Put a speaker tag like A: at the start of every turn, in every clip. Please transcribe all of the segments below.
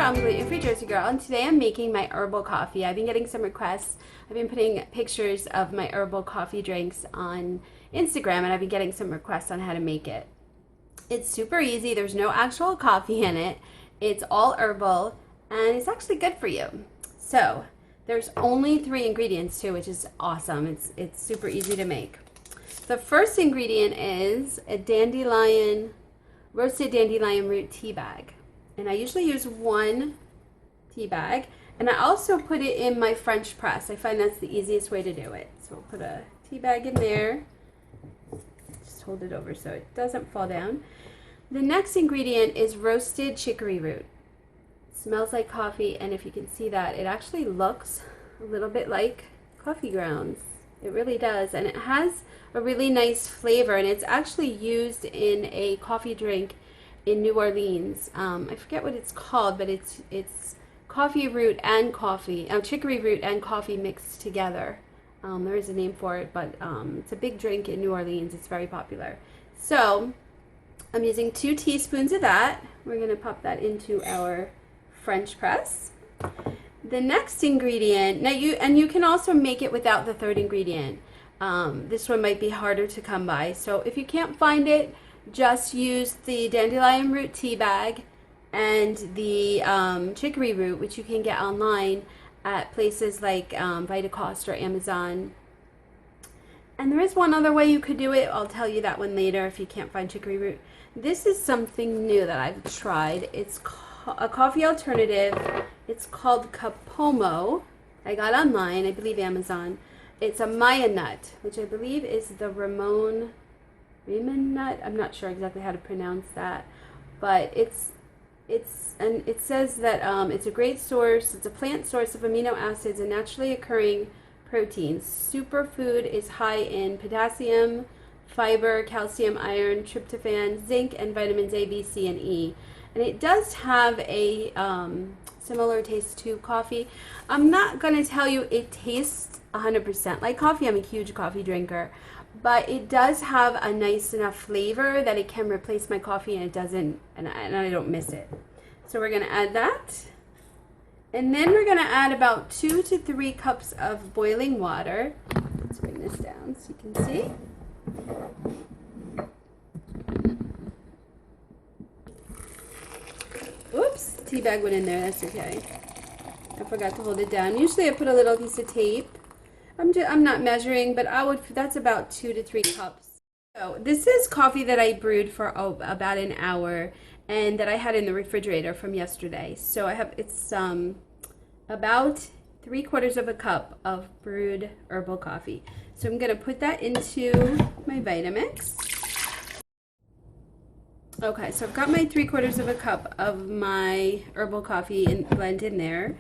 A: I'm gluten-free Jersey girl, and today I'm making my herbal coffee. I've been getting some requests. I've been putting pictures of my herbal coffee drinks on Instagram, and I've been getting some requests on how to make it. It's super easy. There's no actual coffee in it. It's all herbal, and it's actually good for you. So there's only 3 ingredients too, which is awesome. It's super easy to make. The first ingredient is a roasted dandelion root tea bag. And I usually use 1 tea bag. And I also put it in my French press. I find that's the easiest way to do it. So I'll put a tea bag in there. Just hold it over so it doesn't fall down. The next ingredient is roasted chicory root. It smells like coffee, and if you can see that, it actually looks a little bit like coffee grounds. It really does, and it has a really nice flavor, and it's actually used in a coffee drink in New Orleans. I forget what it's called, but it's coffee root and coffee, chicory root and coffee mixed together. There is a name for it, but it's a big drink in New Orleans. It's very popular. So I'm using 2 teaspoons of that. We're going to pop that into our French press. The next ingredient, now you can also make it without the 3rd ingredient. This one might be harder to come by. So if you can't find it, just use the dandelion root tea bag and the chicory root, which you can get online at places like Vitacost or Amazon. And there is one other way you could do it. I'll tell you that one later if you can't find chicory root. This is something new that I've tried. It's a coffee alternative. It's called Capomo. I got online, I believe Amazon. It's a Maya nut, which I believe is the Raymond nut. I'm not sure exactly how to pronounce that, but it says that it's a great source. It's a plant source of amino acids and naturally occurring proteins. Superfood is high in potassium, fiber, calcium, iron, tryptophan, zinc, and vitamins A, B, C, and E. And it does have a similar taste to coffee. I'm not going to tell you it tastes 100% like coffee. I'm a huge coffee drinker. But it does have a nice enough flavor that it can replace my coffee, and it doesn't, and I don't miss it. So we're going to add that. And then we're going to add about 2 to 3 cups of boiling water. Let's bring this down so you can see. Oops, tea bag went in there. That's okay. I forgot to hold it down. Usually I put a little piece of tape. I'm not measuring, but that's about 2 to 3 cups. So this is coffee that I brewed for about an hour, and that I had in the refrigerator from yesterday. So it's about 3/4 of a cup of brewed herbal coffee. So I'm gonna put that into my Vitamix. Okay, so I've got my 3/4 of a cup of my herbal coffee blend in there.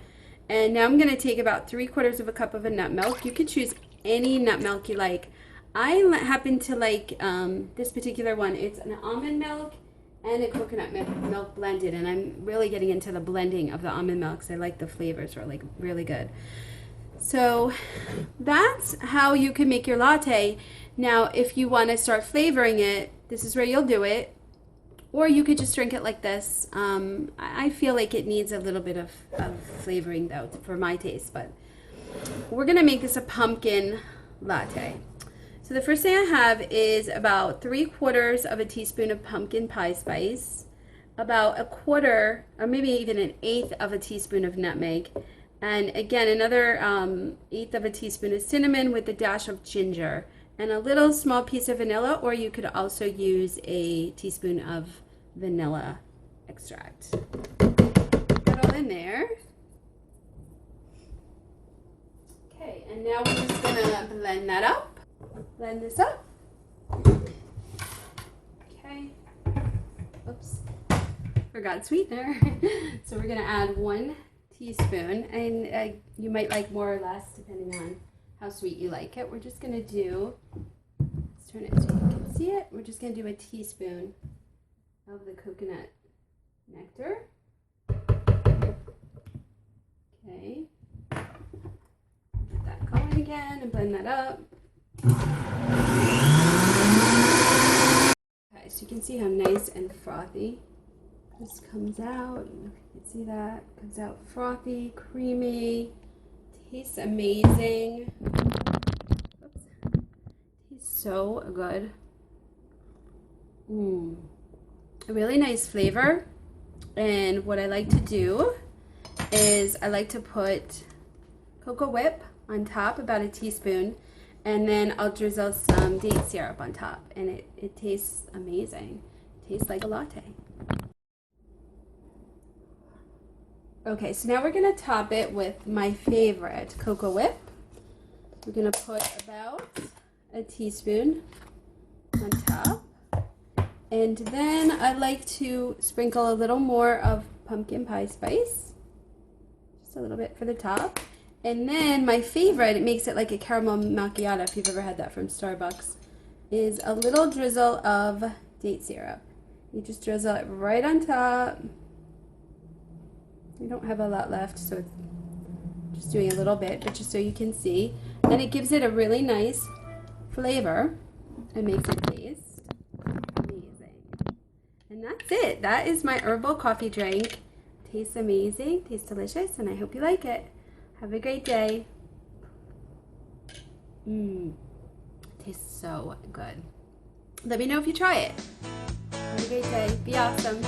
A: And now I'm going to take about 3/4 of a cup of a nut milk. You could choose any nut milk you like. I happen to like this particular one. It's an almond milk and a coconut milk blended. And I'm really getting into the blending of the almond milks. I like the flavors are like really good. So that's how you can make your latte. Now, if you want to start flavoring it, this is where you'll do it. Or you could just drink it like this. I feel like it needs a little bit of flavoring though for my taste, but we're gonna make this a pumpkin latte. So the first thing I have is about 3/4 of a teaspoon of pumpkin pie spice, about 1/4 or maybe even 1/8 of a teaspoon of nutmeg, and again another 1/8 of a teaspoon of cinnamon with a dash of ginger, and a little small piece of vanilla, or you could also use a teaspoon of vanilla extract. Put that all in there. Okay, and now we're just gonna blend that up. Blend this up. Okay. Oops. Forgot sweetener. So we're gonna add 1 teaspoon, and you might like more or less depending on how sweet you like it. We're just gonna do, let's turn it so you can see it. We're just gonna do a teaspoon of the coconut nectar. Okay. Get that going again and blend that up. Okay, so you can see how nice and frothy This comes out, you can see that, comes out frothy, creamy, tastes amazing. Oops. Tastes so good. A really nice flavor. And what I like to do is I like to put cocoa whip on top, about a teaspoon, and then I'll drizzle some date syrup on top, and it tastes amazing. It tastes like a latte. Okay, so now we're gonna top it with my favorite cocoa whip. We're gonna put about a teaspoon on top. And then I like to sprinkle a little more of pumpkin pie spice. Just a little bit for the top. And then my favorite, it makes it like a caramel macchiato, if you've ever had that from Starbucks, is a little drizzle of date syrup. You just drizzle it right on top. I don't have a lot left, so it's just doing a little bit, but just so you can see. And it gives it a really nice flavor and makes it taste amazing. And that's it. That is my herbal coffee drink. Tastes amazing, tastes delicious, and I hope you like it. Have a great day. Tastes so good. Let me know if you try it. Have a great day. Be awesome.